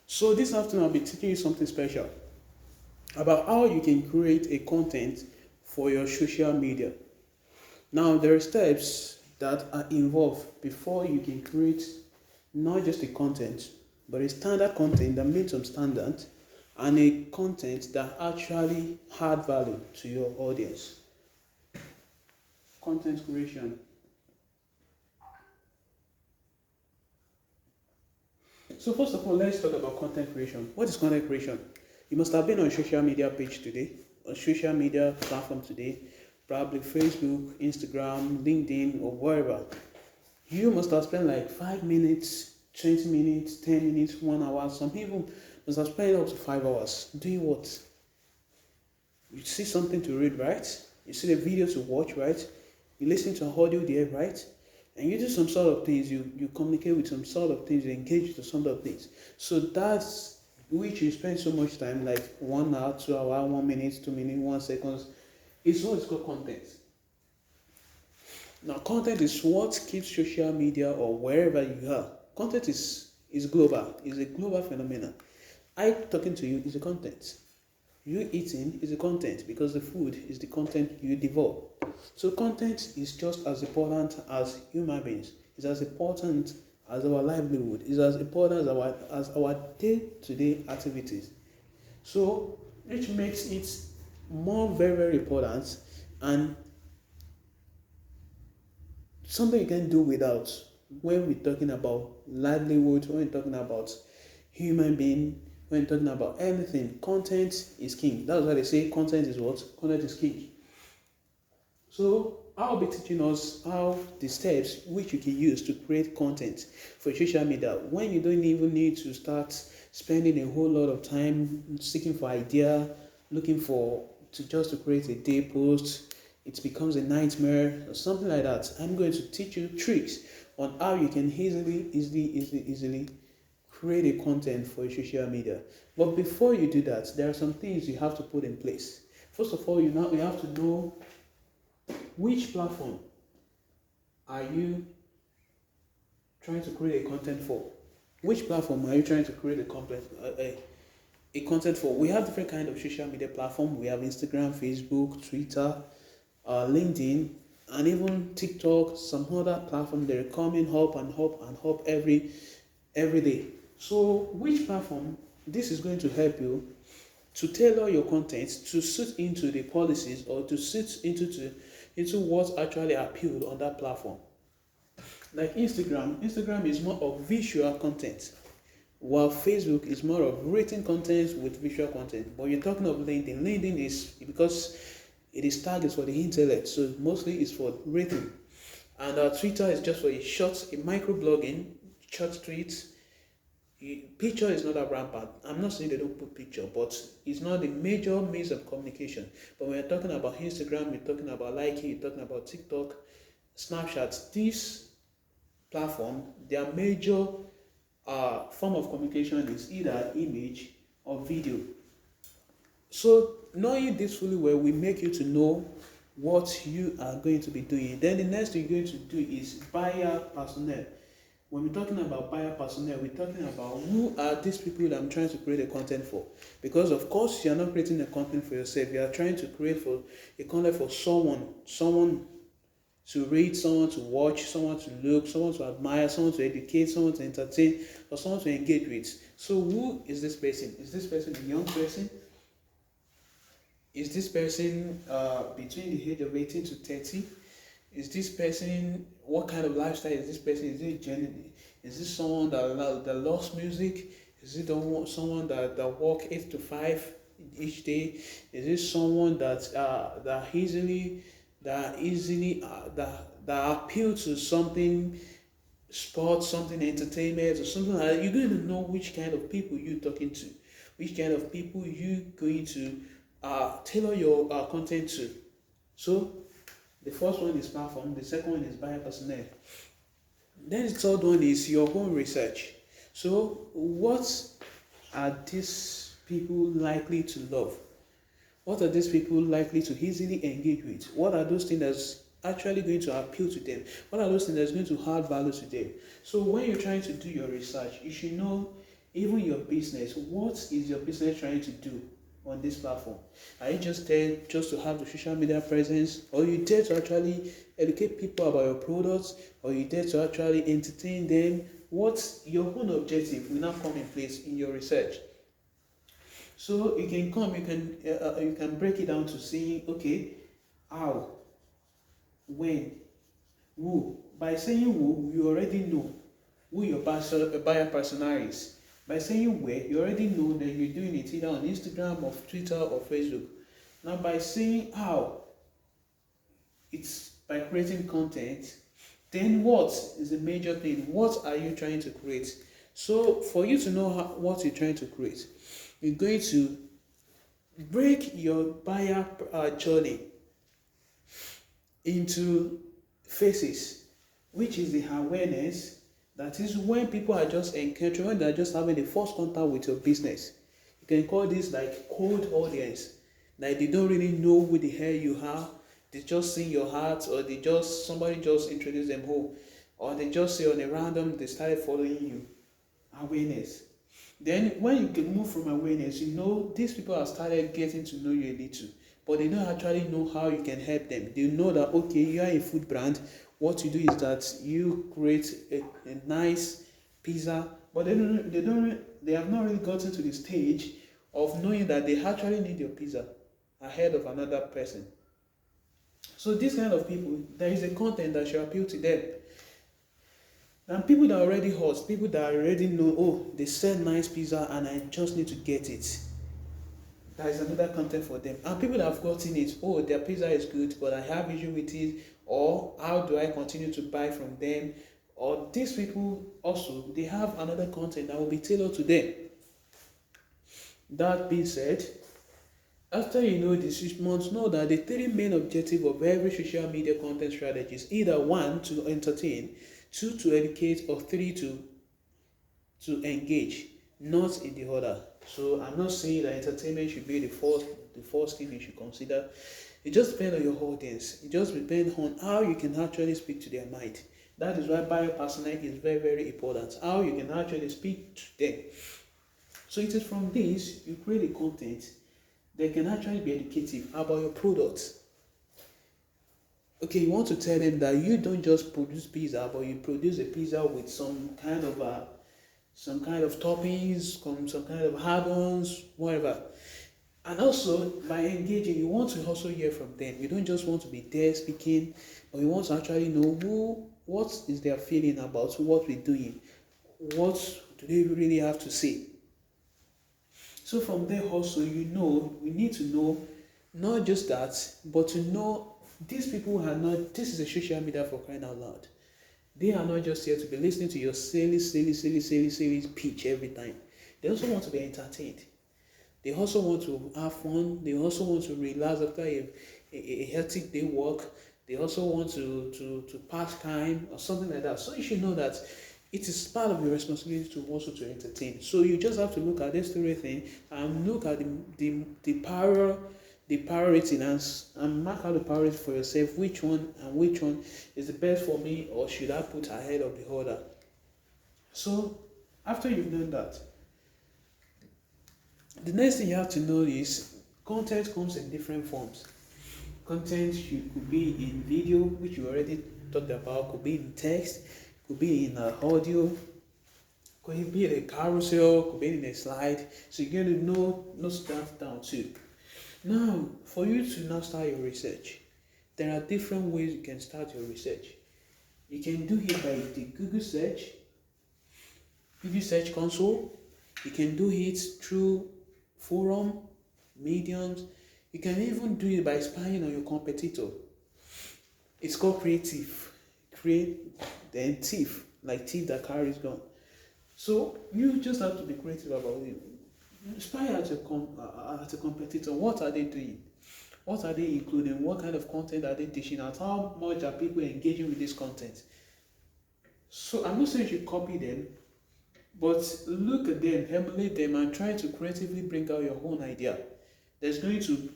So this afternoon I'll be teaching you something special about how you can create a content for your social media. Now there are steps that are involved before you can create not just a content, but a standard content that meets some standard and a content that actually add value to your audience. Content creation. So first of all, let's talk about content creation. What is content creation? You must have been on social media page today, on social media platform today, probably Facebook, Instagram, LinkedIn, or wherever. You must have spent like 5 minutes, 20 minutes, 10 minutes, 1 hour. Some people must have spent up to 5 hours doing what? You see something to read, right? You see the video to watch, right? You listen to audio there, right? And you do some sort of things, you communicate with some sort of things, you engage with some sort of things. So that's which you spend so much time, like 1 hour, 2 hour, 1 minute, 2 minutes, 1 seconds. It's what is called content. Now, content is what keeps social media or wherever you are. Content is global, is a global phenomenon. I talking to you is a content. You eating is a content because the food is the content you develop. So content is just as important as human beings. It's as important as our livelihood. It's as important as our day-to-day activities. So which makes it more very important and something you can do without when we're talking about livelihood, when we're talking about human being, when we're talking about anything. Content is king. That's why they say content is what? Content is king. So I'll be teaching us how the steps which you can use to create content for social media when you don't even need to start spending a whole lot of time seeking for idea, looking for to just to create a day post. It becomes a nightmare or something like that. I'm going to teach you tricks on how you can easily create a content for your social media. But before you do that, there are some things you have to put in place. First of all, you have to know which platform are you trying to create a content for. Which platform are you trying to create a content for? We have different kind of social media platform. We have Instagram, Facebook, Twitter, LinkedIn, and even TikTok. Some other platform they're coming up and up and up every day. So which platform? This is going to help you to tailor your content to suit into the policies or to suit into what actually appealed on that platform. Like Instagram is more of visual content, while Facebook is more of written content with visual content. But you're talking of LinkedIn. LinkedIn is because it is targeted for the intellect, so mostly it's for written. And Twitter is just for a short, a micro blogging, short tweets. Picture is not a rampant. I'm not saying they don't put picture, but it's not the major means of communication. But when you're talking about Instagram, you're talking about liking, you're talking about TikTok, Snapchat, these platform, their major form of communication is either image or video. So knowing this fully well will make you to know what you are going to be doing. Then the next thing you're going to do is buyer personnel. When we're talking about buyer personnel, we're talking about who are these people that I'm trying to create a content for. Because of course you're not creating a content for yourself, you are trying to create for a content for someone to read, someone to watch, someone to look, someone to admire, someone to educate, someone to entertain, or someone to engage with. So who is this person? Is this person a young person? Is this person between the age of 18 to 30? Is this person, what kind of lifestyle is this person? Is it genuine? Is this someone that loves music? Is it someone that work 8 to 5 each day? Is this someone that appeal to something sports, something entertainment, or something like that? You're going to know which kind of people you're talking to, which kind of people you're going to tailor your content to. So the first one is platform, the second one is buyer personnel. Then the third one is your own research. So what are these people likely to love? What are these people likely to easily engage with? What are those things that's actually going to appeal to them? What are those things that's going to add value to them? So when you're trying to do your research, you should know Even your business, what is your business trying to do on this platform? Are you just there just to have the social media presence, or you there to actually educate people about your products, or you there to actually entertain them? What's your own objective will now come in place in your research. So you can break it down to saying, okay, how, when, who. By saying who, you already know who your buyer persona is. By saying where, you already know that you're doing it either on Instagram or Twitter or Facebook. Now by saying how, it's by creating content. Then what is the major thing? What are you trying to create? So for you to know what you're trying to create, you're going to break your buyer journey into phases, which is the awareness. That is when people are just encountering, when they're just having the first contact with your business. You can call this like cold audience. Like they don't really know who the hell you are. They just see your heart, or somebody just introduced them home, or they just see on a random they started following you. Awareness. Then when you can move from awareness, you know these people have started getting to know you a little, but they don't actually know how you can help them. They know that okay, you are a food brand. What you do is that you create a nice pizza, but they have not really gotten to the stage of knowing that they actually need your pizza ahead of another person. So these kind of people, there is a content that should appeal to them. And people that are already hot, people that already know, oh, they sell nice pizza and I just need to get it. That is another content for them. And people that have gotten it, oh, their pizza is good, but I have issue with it, or how do I continue to buy from them? Or these people also, they have another content that will be tailored to them. That being said, after you know this, you must know that the three main objectives of every social media content strategy is either one, to entertain, two, to educate, or three, to engage, not in the order. So I'm not saying that entertainment should be the first thing you should consider. It just depends on your audience. It just depends on how you can actually speak to their mind. That is why buyer persona is very, very important. How you can actually speak to them. So it is from this you create a content that can actually be educative about your products. Okay, you want to tell them that you don't just produce pizza, but you produce a pizza with some kind of toppings, some kind of add-ons, whatever. And also, by engaging, you want to also hear from them. You don't just want to be there speaking, but you want to actually know what is their feeling about what we're doing. What do they really have to say? So from there also, we need to know not just that, but to know these people are not, this is a social media for crying out loud. They are not just here to be listening to your silly pitch every time. They also want to be entertained. They also want to have fun. They also want to relax after a hectic day work. They also want to pass time or something like that. So you should know that it is part of your responsibility to also to entertain. So you just have to look at this three thing and look at the priority and mark out the priority for yourself. Which one is the best for me, or should I put ahead of the other? So after you've done that, the next thing you have to know is content comes in different forms. Content could be in video, which you already talked about, could be in text, could be in audio, could be in a carousel, could be in a slide. So you're going to know that down too. Now, for you to now start your research, there are different ways you can start your research. You can do it by the Google Search Console. You can do it through forum, mediums. You can even do it by spying on your competitor. It's called creative. Create, then thief, like thief that carries gun. So you just have to be creative about it. Spy at a competitor. What are they doing? What are they including? What kind of content are they dishing out? How much are people engaging with this content? So I'm not saying you should copy them, but look at them, emulate them, and try to creatively bring out your own idea. That's going to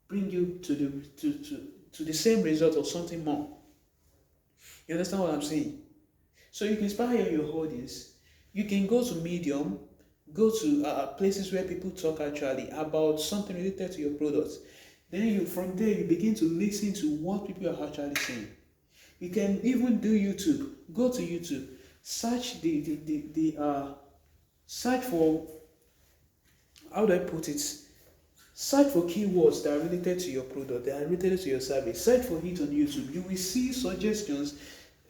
bring you to the same result or something more. You understand what I'm saying? So you can inspire your audience. You can go to Medium go to places where people talk actually about something related to your products. Then you from there you begin to listen to what people are actually saying. You can even do YouTube. Go to YouTube, search search for, how do I put it? Search for keywords that are related to your product, that are related to your service. Search for it on YouTube. You will see suggestions,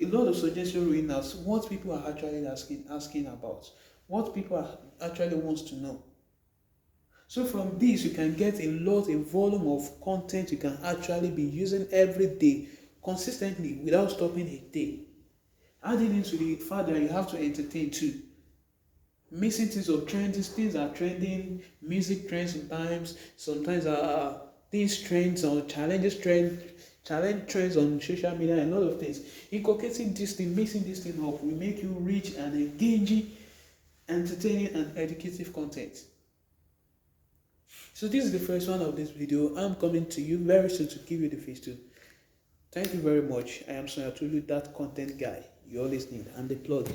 a lot of suggestions right now, what people are actually asking about, what people are actually wants to know. So from this, you can get a volume of content you can actually be using every day, consistently, without stopping a day. Adding into the fact that you have to entertain too. Mixing things of trends, things are trending, music trends sometimes things trends or challenge trends on social media and a lot of things. Inculcating this thing, mixing this thing up will make you rich and engaging, entertaining and educative content. So this is the first one of this video. I'm coming to you very soon to give you the phase 2. Thank you very much. I am Sonia Tulu, that content guy you always need, and the plug.